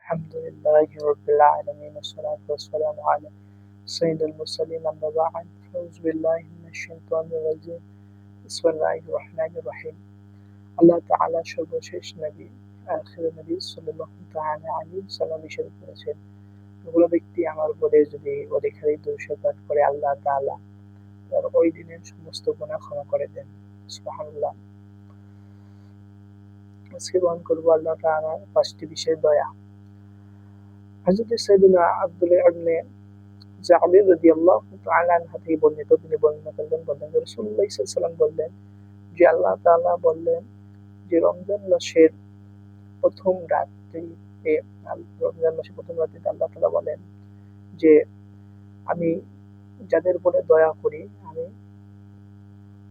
الحمد لله رب العالمين والصلاة والسلام على سيد المرسلين أما بعد فأعوذ بالله من الشيطان الرجيم بسم الله الرحمن الرحيم আল্লাহ তাআলা সর্বশেষ নবী আখির নবী সাল্লাল্লাহু তাআলা আলাইহি ওয়াসাল্লাম ইরশাদ করেছেন, কোনো ব্যক্তি আমার উপরে যদি অধিকারী দরুদ পাঠ করে আল্লাহ তাআলা তার ওই দিনের সমস্ত গুনাহ ক্ষমা করে দেন। সুবহানাল্লাহ। আজকে বহন করবো আল্লাহ তাআলার 5টি বিশেষ দয়া। হযরত সাইয়েদনা আব্দুল্লাহ ইবনে জাবির রাদিয়াল্লাহু তাআলা আনহু থেকে বর্ণিত, তিনি বর্ণনা করলেন, রাসূলুল্লাহ সাল্লাল্লাহু আলাইহি ওয়াসাল্লাম বললেন যে আল্লাহ তাআলা বললেন যে রমজান মাসের প্রথম রাত্রিতে আল্লাহ তাআলা বলেন যে আমি যাদের উপরে দয়া করি আমি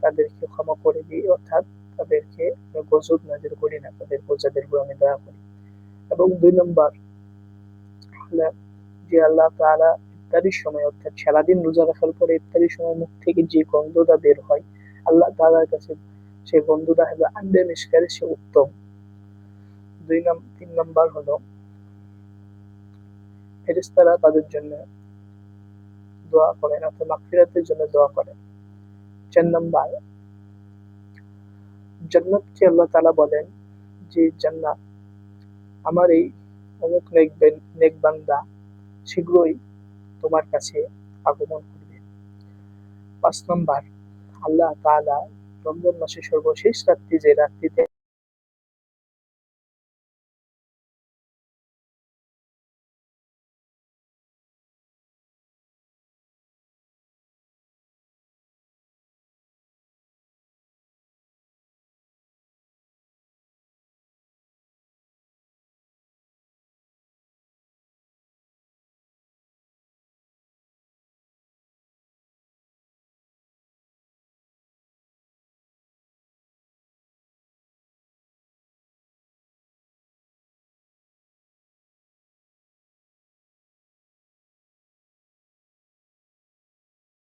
তাদেরকে ক্ষমা করে দিই, অর্থাৎ তাদেরকে গজব নাযিল করি না, তাদের যাদের উপর আমি দয়া করি। এবং 2 নম্বর যে আল্লাহ তাআলা ইফতারির সময় অর্থাৎ সারাদিন রোজা রাখার পরে ইফতারির সময় মুখ থেকে যে গন্ধটা বের হয় আল্লাহ তাআলার কাছে সেই গন্ধটা হলো আন্ডে মিশকারি সে উত্তম। 3 নম্বর হলো ফেরেশতারা তাদের জন্য দোয়া করেন, অর্থাৎ মাগফিরাতের জন্য দোয়া করেন। 4 নম্বর জান্নাতকে আল্লাহ তাআলা বলেন যে জান্নাত আমার এই অমুক নেক বান্দা শীঘ্রই তোমার কাছে আগমন করবে। 5 নম্বর আল্লাহ তাআলা রমজান মাসের সর্বশেষ রাত্রি, যে রাত্রিতে